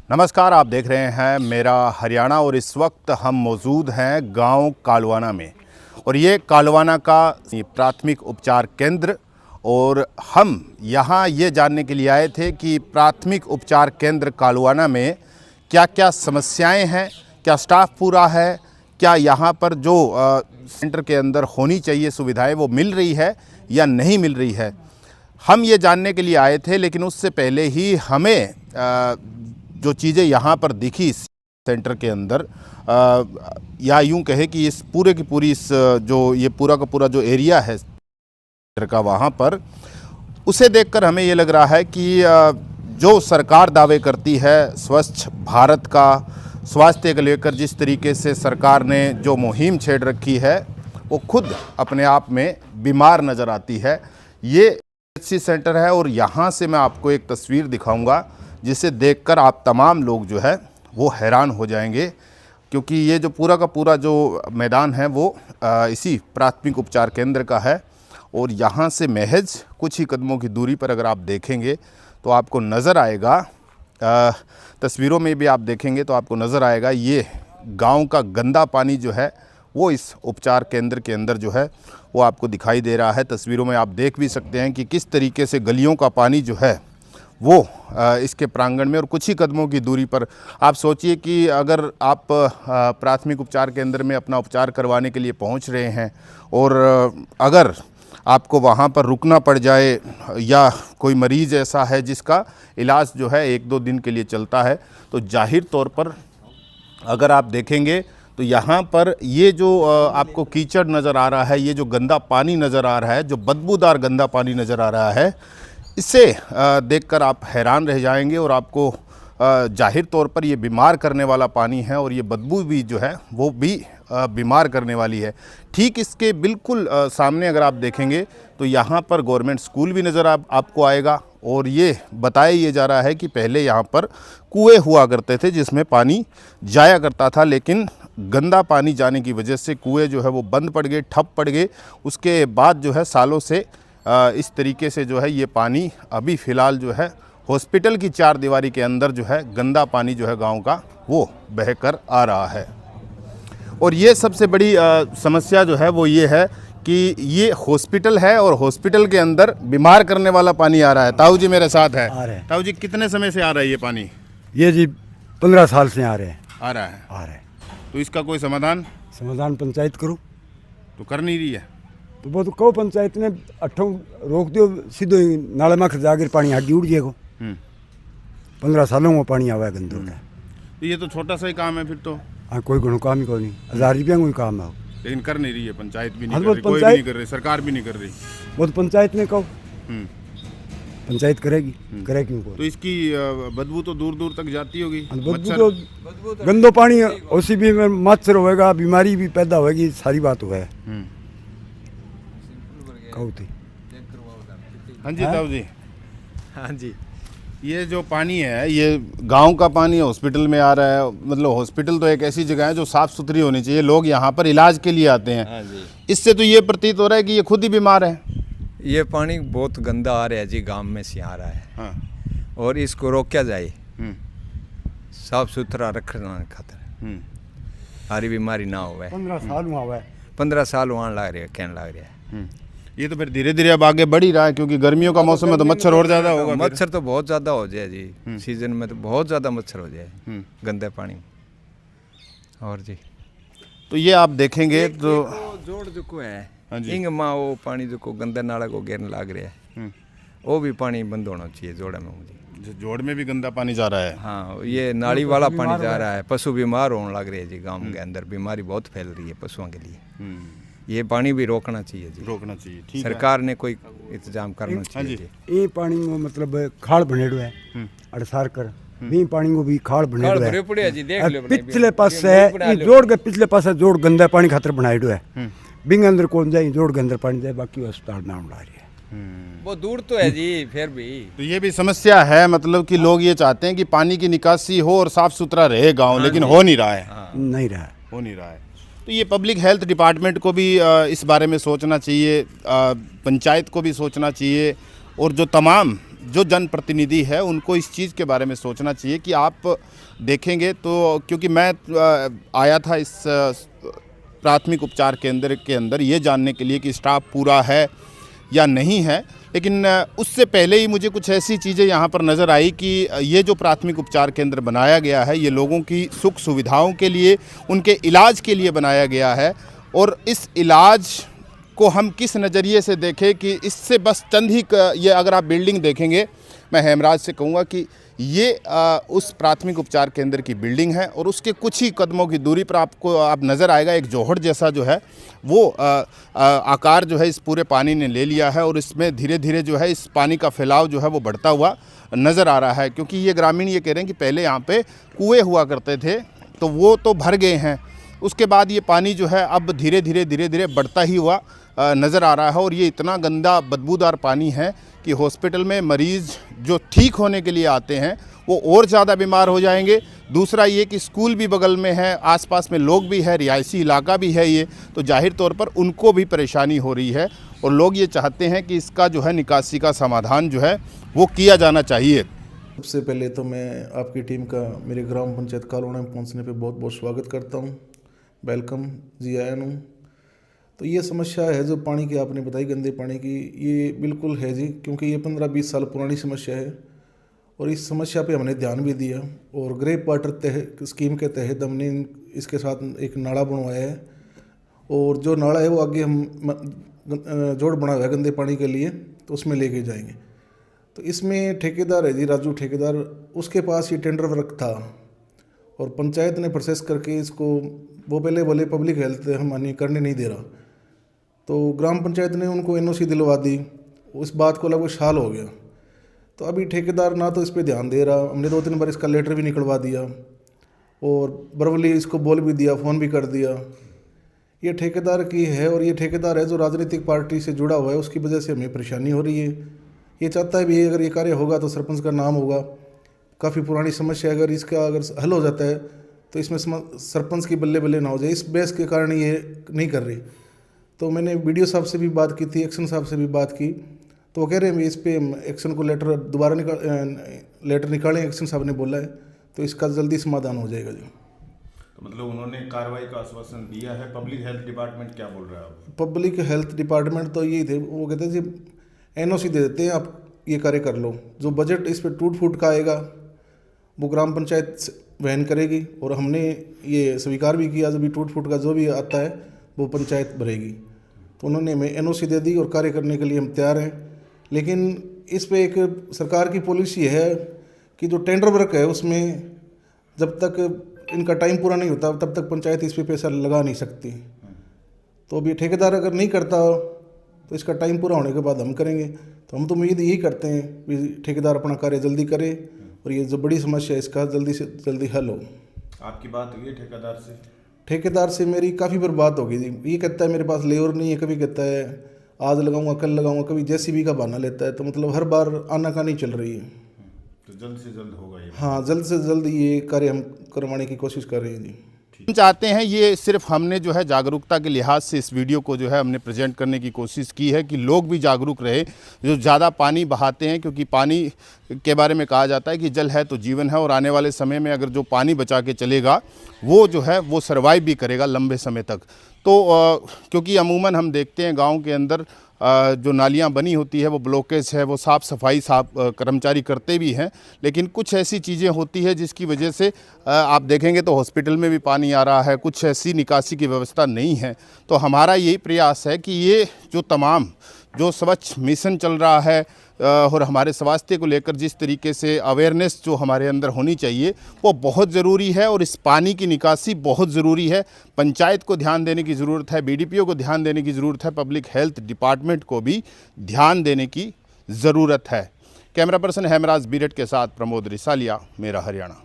नमस्कार, आप देख रहे हैं मेरा हरियाणा और इस वक्त हम मौजूद हैं गांव कालवाना में और ये कालवाना का प्राथमिक उपचार केंद्र। और हम यहां ये जानने के लिए आए थे कि प्राथमिक उपचार केंद्र कालवाना में क्या क्या समस्याएं हैं, क्या स्टाफ पूरा है, क्या यहां पर जो सेंटर के अंदर होनी चाहिए सुविधाएं वो मिल रही है या नहीं मिल रही है। हम ये जानने के लिए आए थे, लेकिन उससे पहले ही हमें जो चीज़ें यहाँ पर दिखी इस सेंटर के अंदर, या यूँ कहे कि इस पूरे की पूरी इस जो ये पूरा का पूरा जो एरिया है सेंटर का, वहाँ पर उसे देखकर हमें ये लग रहा है कि जो सरकार दावे करती है स्वच्छ भारत का, स्वास्थ्य को लेकर जिस तरीके से सरकार ने जो मुहिम छेड़ रखी है वो खुद अपने आप में बीमार नज़र आती है। ये सेंटर है और यहाँ से मैं आपको एक तस्वीर दिखाऊंगा जिसे देखकर आप तमाम लोग जो है वो हैरान हो जाएंगे, क्योंकि ये जो पूरा का पूरा जो मैदान है वो इसी प्राथमिक उपचार केंद्र का है। और यहाँ से महज कुछ ही कदमों की दूरी पर अगर आप देखेंगे तो आपको नज़र आएगा, तस्वीरों में भी आप देखेंगे तो आपको नज़र आएगा, ये गांव का गंदा पानी जो है वो इस उपचार केंद्र के अंदर जो है वो आपको दिखाई दे रहा है। तस्वीरों में आप देख भी सकते हैं कि किस तरीके से गलियों का पानी जो है वो इसके प्रांगण में और कुछ ही कदमों की दूरी पर। आप सोचिए कि अगर आप प्राथमिक उपचार केंद्र में अपना उपचार करवाने के लिए पहुंच रहे हैं और अगर आपको वहां पर रुकना पड़ जाए या कोई मरीज़ ऐसा है जिसका इलाज जो है 1-2 दिन के लिए चलता है, तो जाहिर तौर पर अगर आप देखेंगे तो यहाँ पर ये जो आपको कीचड़ नज़र आ रहा है, ये जो गंदा पानी नज़र आ रहा है, जो बदबूदार गंदा पानी नज़र आ रहा है, इससे देखकर आप हैरान रह जाएंगे और आपको जाहिर तौर पर ये बीमार करने वाला पानी है और ये बदबू भी जो है वो भी बीमार करने वाली है। ठीक इसके बिल्कुल सामने अगर आप देखेंगे तो यहाँ पर गवर्नमेंट स्कूल भी नज़र आपको आएगा और ये बताया ये जा रहा है कि पहले यहाँ पर कुएँ हुआ करते थे जिसमें पानी जाया करता था, लेकिन गंदा पानी जाने की वजह से कुएँ जो है वो बंद पड़ गए, ठप पड़ गए। उसके बाद जो है सालों से इस तरीके से जो है ये पानी अभी फ़िलहाल जो है हॉस्पिटल की 4 दीवारी के अंदर जो है गंदा पानी जो है गांव का वो बहकर आ रहा है। और ये सबसे बड़ी समस्या जो है वो ये है कि ये हॉस्पिटल है और हॉस्पिटल के अंदर बीमार करने वाला पानी आ रहा है। ताऊ जी मेरे साथ है। ताऊ जी, कितने समय से आ रहा है ये पानी? ये जी 15 साल से आ रहे हैं। आ रहा है। तो इसका कोई समाधान पंचायत करो तो कर नहीं रही है। तो वो तो कहो पंचायत ने अठों रोक दियो, सीधो ही नाले में जाकर पानी हाडी उड़ जाएगा। 15 सालों में पानी आवा है गंदो का। तो ये तो छोटा सा ही काम है फिर तो। हाँ, कोई घणो काम ही कोई नहीं, 1000 रुपया कोई काम है। लेकिन कर नहीं रही है पंचायत भी नहीं हाँ, कर रही, कोई भी नहीं कर रही, सरकार भी नहीं कर रही। वो तो पंचायत ने कहो, पंचायत करेगी, करे क्यों कोई? तो इसकी बदबू तो दूर दूर तक जाती होगी। बदबू तो गंदो पानी उसी भी में मच्छर होएगा, बीमारी भी पैदा होएगी, सारी बात हुआ है। हाँ जी ताऊ जी। हाँ जी, ये जो पानी है ये गांव का पानी हॉस्पिटल में आ रहा है। मतलब हॉस्पिटल तो एक ऐसी जगह है जो साफ़ सुथरी होनी चाहिए, लोग यहाँ पर इलाज के लिए आते हैं। हाँ जी। इससे तो ये प्रतीत हो रहा है कि ये खुद ही बीमार है। ये पानी बहुत गंदा आ रहा है जी, गांव में से आ रहा है। हाँ। और इसको रोका जाए, साफ सुथरा रखना खातर, सारी बीमारी ना हो। 15 साल हुआ है। 15 साल वहाँ लग रहे कहने लग रहा है। ये तो फिर धीरे धीरे अब आगे बढ़ ही रहा है, क्योंकि गर्मियों का मौसम है तो मच्छर और ज़्यादा होगा। मच्छर तो बहुत ज़्यादा हो जाए जी, सीजन में तो बहुत ज़्यादा मच्छर हो जाए गंदे पानी में। और जी तो ये आप देखेंगे तो जोड़ जो है, हाँ जी। इंग माँ वो पानी जो गंदे नाला को गिरने लग रहा है, वो भी पानी बंद होना चाहिए जोड़ा में। मुझे जोड़ में भी गंदा पानी जा रहा है। हाँ, ये नाली वाला पानी जा रहा है, पशु बीमार होने लग रहे हैं जी। गांव के अंदर बीमारी बहुत फैल रही है पशुओं के लिए। ये पानी भी रोकना चाहिए जी, रोकना चाहिए। ठीक है, सरकार ने कोई इंतजाम करना चाहिए जी। ये पानी में मतलब खाड़ बनेड़ो है अड़सार कर, भी पानी को भी खाड़ बनेड़ो है। पिछले पास है जोड़ के पिछले पास जोड़ गंदा पानी खातर बनाएड़ो है। बिंग अंदर कौन जाए, जोड़ के अंदर पानी जाए, बाकी अस्पताल नाम ला रही है। वो दूर तो है जी, फिर भी तो ये भी समस्या है। मतलब कि लोग ये चाहते हैं कि पानी की निकासी हो और साफ सुथरा रहे गांव, लेकिन हो नहीं रहा है। नहीं रहा है, हो नहीं रहा है। तो ये पब्लिक हेल्थ डिपार्टमेंट को भी इस बारे में सोचना चाहिए, पंचायत को भी सोचना चाहिए, और जो तमाम जो जनप्रतिनिधि है उनको इस चीज़ के बारे में सोचना चाहिए कि आप देखेंगे तो, क्योंकि मैं आया था इस प्राथमिक उपचार केंद्र के अंदर ये जानने के लिए कि स्टाफ पूरा है या नहीं है, लेकिन उससे पहले ही मुझे कुछ ऐसी चीज़ें यहाँ पर नज़र आई कि ये जो प्राथमिक उपचार केंद्र बनाया गया है ये लोगों की सुख सुविधाओं के लिए, उनके इलाज के लिए बनाया गया है। और इस इलाज को हम किस नज़रिए से देखें कि इससे बस चंद ही ये अगर आप बिल्डिंग देखेंगे, मैं हेमराज से कहूँगा कि ये उस प्राथमिक उपचार केंद्र की बिल्डिंग है और उसके कुछ ही कदमों की दूरी पर आपको नज़र आएगा एक जोहड़ जैसा जो है वो आकार जो है इस पूरे पानी ने ले लिया है और इसमें धीरे धीरे जो है इस पानी का फैलाव जो है वो बढ़ता हुआ नज़र आ रहा है। क्योंकि ये ग्रामीण ये कह रहे हैं कि पहले यहाँ पे कुएँ हुआ करते थे तो वो तो भर गए हैं, उसके बाद ये पानी जो है अब धीरे धीरे बढ़ता ही हुआ नज़र आ रहा है और ये इतना गंदा बदबूदार पानी है कि हॉस्पिटल में मरीज़ जो ठीक होने के लिए आते हैं वो और ज़्यादा बीमार हो जाएंगे। दूसरा ये कि स्कूल भी बगल में है, आसपास में लोग भी है, रिहायशी इलाका भी है ये, तो जाहिर तौर पर उनको भी परेशानी हो रही है और लोग ये चाहते हैं कि इसका जो है निकासी का समाधान जो है वो किया जाना चाहिए। सबसे पहले तो मैं आपकी टीम का मेरे ग्राम पंचायत कालवाना में पहुंचने पे बहुत बहुत स्वागत करता हूं। वेलकम जी, आया हूँ। तो ये समस्या है जो पानी की आपने बताई, गंदे पानी की, ये बिल्कुल है जी, क्योंकि ये 15-20 साल पुरानी समस्या है और इस समस्या पे हमने ध्यान भी दिया और ग्रेप वाटर स्कीम के तहत हमने इसके साथ एक नाला बनवाया है और जो नाला है वो आगे हम जोड़ बना हुआ है गंदे पानी के लिए, तो उसमें लेके जाएंगे। तो इसमें ठेकेदार है जी, राजू ठेकेदार, उसके पास ये टेंडर वर्क था और पंचायत ने प्रोसेस करके इसको, वो पहले बोले पब्लिक हेल्थ हम करने नहीं दे रहा, तो ग्राम पंचायत ने उनको एनओसी दिलवा दी। उस बात को लगभग साल हो गया, तो अभी ठेकेदार ना तो इस पर ध्यान दे रहा। हमने 2-3 बार इसका लेटर भी निकलवा दिया और बरवली इसको बोल भी दिया, फ़ोन भी कर दिया। ये ठेकेदार की है और ये ठेकेदार है जो राजनीतिक पार्टी से जुड़ा हुआ है, उसकी वजह से हमें परेशानी हो रही है। ये चाहता है भी अगर ये कार्य होगा तो सरपंच का नाम होगा, काफ़ी पुरानी समस्या, अगर इसका अगर हल हो जाता है तो इसमें सरपंच की बल्ले बल्ले ना हो जाए, इस बेस के कारण ये नहीं कर रही। तो मैंने बीडीओ साहब से भी बात की थी, एक्शन साहब से भी बात की, तो वो कह रहे हैं इस पे एक्शन को दोबारा लेटर निकालें, एक्शन साहब ने बोला है, तो इसका जल्दी समाधान हो जाएगा जी। तो मतलब उन्होंने कार्रवाई का आश्वासन दिया है। पब्लिक हेल्थ डिपार्टमेंट क्या बोल रहा है अब? पब्लिक हेल्थ डिपार्टमेंट तो यही थे, वो कहते हैं जी एनओसी दे देते हैं, आप ये कार्य कर लो, जो बजट इस पर टूट फूट का आएगा वो ग्राम पंचायत वहन करेगी और हमने ये स्वीकार भी किया, जब भी टूट फूट का जो भी आता है वो पंचायत भरेगी। तो उन्होंने हमें एनओसी दे दी और कार्य करने के लिए हम तैयार हैं। लेकिन इस पे एक सरकार की पॉलिसी है कि जो टेंडर वर्क है उसमें जब तक इनका टाइम पूरा नहीं होता तब तक पंचायत इस पे पैसा लगा नहीं सकती। तो अभी ठेकेदार अगर नहीं करता तो इसका टाइम पूरा होने के बाद हम करेंगे। तो हम तो उम्मीद यही करते हैं कि ठेकेदार अपना कार्य जल्दी करे और ये जो बड़ी समस्या है इसका जल्दी से जल्दी हल हो। आपकी बात हुई है ठेकेदार से? ठेकेदार से मेरी काफ़ी बार बात होगी जी। ये कहता है मेरे पास लेबर नहीं है, कभी कहता है आज लगाऊंगा कल लगाऊंगा, कभी जेसीबी का बहाना लेता है, तो मतलब हर बार आनाकानी चल रही है। तो जल्द से जल्द होगा ये? हाँ, जल्द से जल्द ये कार्य हम करवाने की कोशिश कर रहे हैं जी। हम चाहते हैं, ये सिर्फ हमने जो है जागरूकता के लिहाज से इस वीडियो को जो है हमने प्रेजेंट करने की कोशिश की है कि लोग भी जागरूक रहे जो ज़्यादा पानी बहाते हैं, क्योंकि पानी के बारे में कहा जाता है कि जल है तो जीवन है और आने वाले समय में अगर जो पानी बचा के चलेगा वो जो है वो सर्वाइव भी करेगा लंबे समय तक। तो क्योंकि अमूमन हम देखते हैं गाँव के अंदर जो नालियाँ बनी होती है वो ब्लॉकेज है, वो साफ़ सफाई कर्मचारी करते भी हैं, लेकिन कुछ ऐसी चीज़ें होती है जिसकी वजह से आप देखेंगे तो हॉस्पिटल में भी पानी आ रहा है, कुछ ऐसी निकासी की व्यवस्था नहीं है। तो हमारा यही प्रयास है कि ये जो तमाम जो स्वच्छ मिशन चल रहा है और हमारे स्वास्थ्य को लेकर जिस तरीके से अवेयरनेस जो हमारे अंदर होनी चाहिए वो बहुत ज़रूरी है और इस पानी की निकासी बहुत ज़रूरी है। पंचायत को ध्यान देने की ज़रूरत है, बीडीपीओ को ध्यान देने की ज़रूरत है, पब्लिक हेल्थ डिपार्टमेंट को भी ध्यान देने की ज़रूरत है। कैमरा पर्सन हेमराज बीरट के साथ प्रमोद रिसालिया, मेरा हरियाणा।